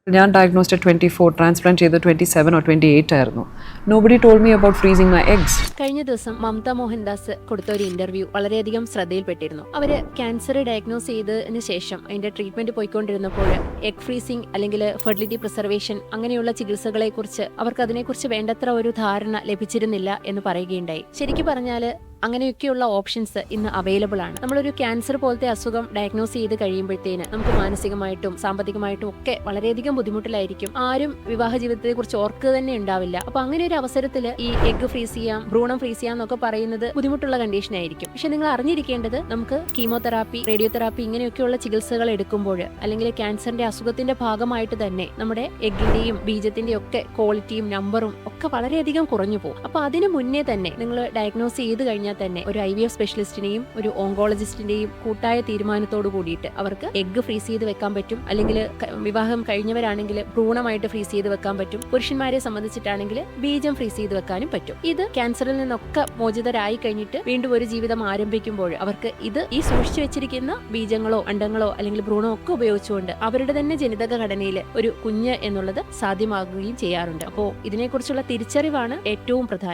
ഞാൻ diagnosed 24, transplant ചെയ്ത് 27 or 28 ആയിരുന്നു. Nobody told me about freezing my eggs. കഴിഞ്ഞ ദിവസം മമത മോഹൻദാസ് കൊടുത്ത ഒരു ഇന്റർവ്യൂ വളരെയധികം ശ്രദ്ധയിൽപ്പെട്ടിരുന്നു. അവര് ക്യാൻസർ ഡയഗ്നോസ് ചെയ്തതിന് ശേഷം അതിന്റെ ട്രീറ്റ്മെന്റ് പോയിക്കൊണ്ടിരുന്നപ്പോൾ എഗ് ഫ്രീസിംഗ് അല്ലെങ്കിൽ ഫെർട്ടിലിറ്റി പ്രിസർവേഷൻ അങ്ങനെയുള്ള ചികിത്സകളെ കുറിച്ച് അവർക്ക് അതിനെക്കുറിച്ച് വേണ്ടത്ര ഒരു ധാരണ ലഭിച്ചിരുന്നില്ല എന്ന് പറയുകയുണ്ടായി. ശരിക്കും പറഞ്ഞാൽ അങ്ങനെയൊക്കെയുള്ള ഓപ്ഷൻസ് ഇന്ന് അവൈലബിൾ ആണ്. നമ്മളൊരു ക്യാൻസർ പോലത്തെ അസുഖം ഡയഗ്നോസ് ചെയ്ത് കഴിയുമ്പോഴത്തേന് നമുക്ക് മാനസികമായിട്ടും സാമ്പത്തികമായിട്ടും ഒക്കെ വളരെയധികം ബുദ്ധിമുട്ടിലായിരിക്കും. ആരും വിവാഹ ജീവിതത്തെ കുറിച്ച് ഓർക്കുക തന്നെ ഉണ്ടാവില്ല. അപ്പൊ അങ്ങനെ ഒരു അവസരത്തിൽ ഈ എഗ് ഫ്രീസ് ചെയ്യാം, ഭ്രൂണം ഫ്രീസ് ചെയ്യാം എന്നൊക്കെ പറയുന്നത് ബുദ്ധിമുട്ടുള്ള കണ്ടീഷൻ ആയിരിക്കും. പക്ഷെ നിങ്ങൾ അറിഞ്ഞിരിക്കേണ്ടത് നമുക്ക് കീമോതെറാപ്പി, റേഡിയോതെറാപ്പി ഇങ്ങനെയൊക്കെയുള്ള ചികിത്സകൾ എടുക്കുമ്പോൾ അല്ലെങ്കിൽ ക്യാൻസറിന്റെ അസുഖത്തിന്റെ ഭാഗമായിട്ട് തന്നെ നമ്മുടെ എഗ്ഗിന്റെയും ബീജത്തിന്റെയും ഒക്കെ ക്വാളിറ്റിയും നമ്പറും ഒക്കെ വളരെയധികം കുറഞ്ഞു പോകും. അപ്പൊ അതിന് മുന്നേ തന്നെ നിങ്ങൾ ഡയഗ്നോസ് ചെയ്ത് കഴിഞ്ഞാൽ തന്നെ ഒരു IVF സ്പെഷ്യലിസ്റ്റിനെയും ഒരു ഓങ്കോളജിസ്റ്റിന്റെയും കൂട്ടായ തീരുമാനത്തോട് കൂടിയിട്ട് അവർക്ക് എഗ്ഗ് ഫ്രീസ് ചെയ്ത് വെക്കാൻ പറ്റും. അല്ലെങ്കിൽ വിവാഹം കഴിഞ്ഞവരാണെങ്കിൽ ഭ്രൂണമായിട്ട് ഫ്രീസ് ചെയ്ത് വെക്കാൻ പറ്റും. പുരുഷന്മാരെ സംബന്ധിച്ചിട്ടാണെങ്കിൽ ബീജം ഫ്രീസ് ചെയ്ത് വെക്കാനും പറ്റും. ഇത് ക്യാൻസറിൽ നിന്നൊക്കെ മോചിതരായി കഴിഞ്ഞിട്ട് വീണ്ടും ഒരു ജീവിതം ആരംഭിക്കുമ്പോൾ അവർക്ക് ഈ സൂക്ഷിച്ചു വെച്ചിരിക്കുന്ന ബീജങ്ങളോ അണ്ടങ്ങളോ അല്ലെങ്കിൽ ഭ്രൂണോ ഒക്കെ ഉപയോഗിച്ചുകൊണ്ട് അവരുടെ തന്നെ ജനിതക ഘടനയിൽ ഒരു കുഞ്ഞ് എന്നുള്ളത് സാധ്യമാകുകയും ചെയ്യാറുണ്ട്. അപ്പോൾ ഇതിനെക്കുറിച്ചുള്ള തിരിച്ചറിവാണ് ഏറ്റവും പ്രധാനം.